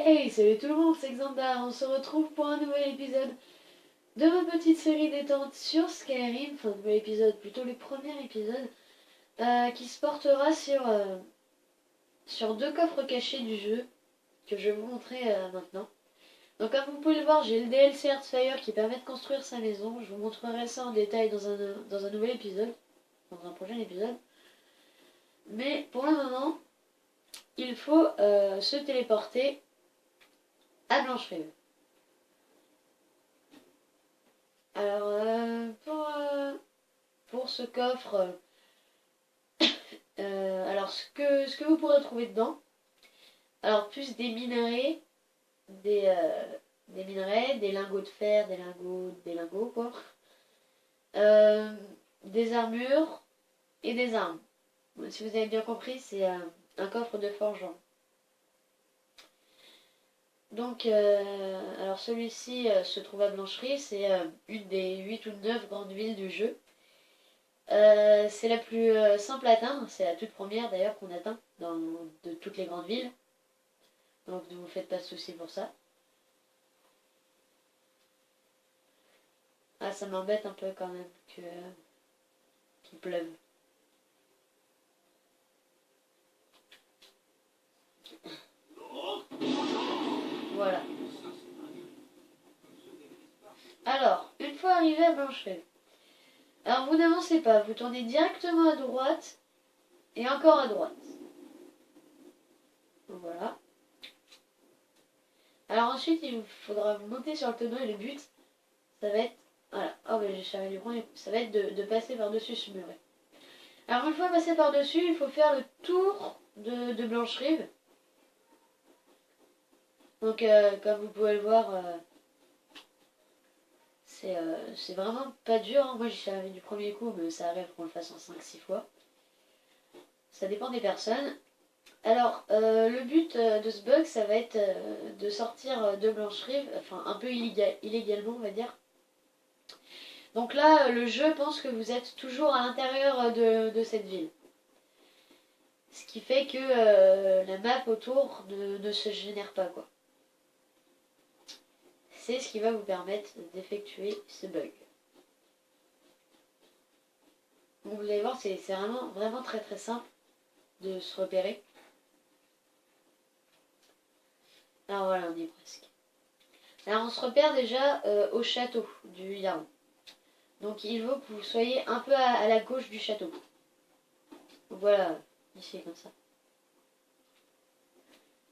Hey, salut tout le monde, c'est Xandar, on se retrouve pour un nouvel épisode de ma petite série détente sur Skyrim, enfin nouvel épisode, plutôt le premier épisode, qui se portera sur deux coffres cachés du jeu, que je vais vous montrer maintenant. Donc comme vous pouvez le voir, j'ai le DLC Earthfire qui permet de construire sa maison, je vous montrerai ça en détail dans un nouvel épisode, dans un prochain épisode. Mais pour le moment, il faut se téléporter à Blanchefride. Alors, pour ce coffre, alors ce que vous pourrez trouver dedans, alors plus des minerais, des lingots de fer, des lingots quoi, euh, des armures et des armes. Bon, si vous avez bien compris, c'est un coffre de forgeant. Donc, alors celui-ci se trouve à Blancherie, c'est une des 8 ou 9 grandes villes du jeu. C'est la plus simple à atteindre, c'est la toute première d'ailleurs qu'on atteint de toutes les grandes villes. Donc ne vous faites pas de soucis pour ça. Ah, ça m'embête un peu quand même qu'il pleuve. Voilà. Alors, une fois arrivé à Blanchefride, alors vous n'avancez pas, vous tournez directement à droite et encore à droite. Voilà. Alors ensuite, il vous faudra monter sur le tonneau et le but, ça va être... Voilà. Oh, mais j'ai chargé du point. Ça va être de passer par-dessus ce muret. Alors une fois passé par-dessus, il faut faire le tour de Blancherive. Donc comme vous pouvez le voir, c'est vraiment pas dur. Hein. Moi j'y suis arrivé du premier coup, mais ça arrive qu'on le fasse en 5-6 fois. Ça dépend des personnes. Alors le but de ce bug, ça va être de sortir de Blancherive, enfin un peu illégalement on va dire. Donc là, le jeu pense que vous êtes toujours à l'intérieur de cette ville. Ce qui fait que la map autour ne se génère pas, quoi. C'est ce qui va vous permettre d'effectuer ce bug. Donc vous allez voir, c'est vraiment, vraiment très très simple de se repérer. Alors voilà, on y est presque. Alors on se repère déjà au château du Yaron. Donc il faut que vous soyez un peu à la gauche du château. Donc voilà, ici comme ça.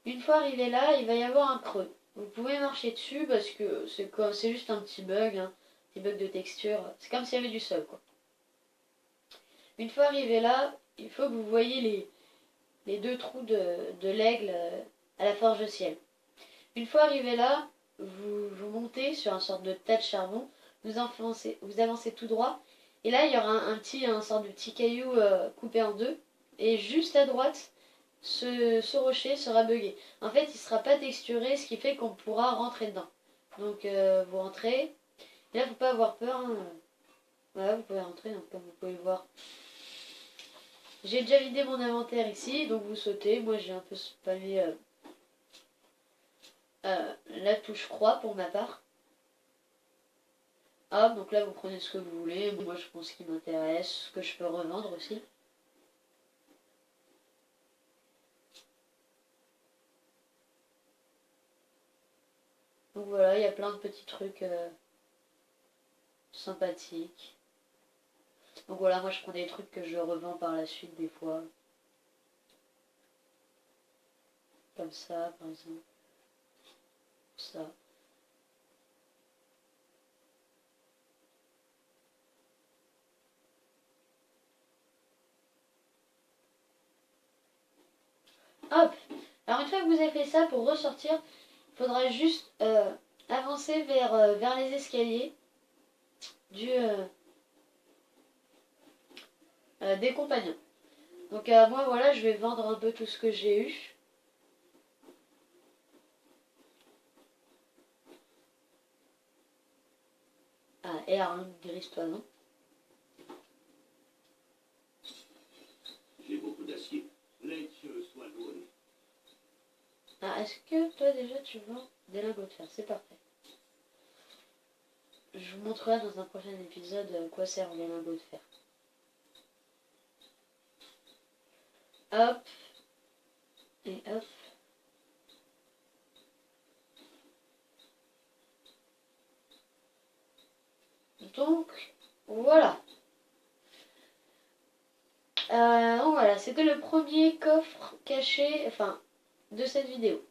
Une fois arrivé là, il va y avoir un creux. Vous pouvez marcher dessus parce que c'est juste un petit bug, hein, petit bug de texture. C'est comme s'il y avait du sol, quoi. Une fois arrivé là, il faut que vous voyez les deux trous de l'aigle à la forge de ciel. Une fois arrivé là, vous montez sur un sorte de tas de charbon, vous avancez tout droit, et là il y aura un sorte de petit caillou coupé en deux, et juste à droite, ce rocher sera buggé. En fait, il ne sera pas texturé, ce qui fait qu'on pourra rentrer dedans. Donc vous rentrez, et là il ne faut pas avoir peur, hein. Voilà, vous pouvez rentrer, donc, comme vous pouvez le voir. J'ai déjà vidé mon inventaire ici, donc vous sautez. Moi j'ai un peu spammé la touche croix pour ma part. Hop, donc là vous prenez ce que vous voulez. Moi je prends ce qui m'intéresse, ce que je peux revendre aussi. Donc voilà, il y a plein de petits trucs sympathiques. Donc voilà, moi je prends des trucs que je revends par la suite des fois. Comme ça par exemple. Ça. Hop. Alors une fois que vous avez fait ça, pour ressortir, il faudra juste avancer vers les escaliers des compagnons. Donc moi voilà, je vais vendre un peu tout ce que j'ai eu. Ah, et Arlong, grise-toi, non? J'ai beaucoup d'acier. Voulez-tu soit loin? Ah, Ah, est-ce que toi déjà tu vends des lingots de fer? C'est parfait. Je vous montrerai dans un prochain épisode à quoi servent les lingots de fer. Hop. Et hop. Donc, voilà. Donc voilà, c'était le premier coffre caché, enfin, de cette vidéo.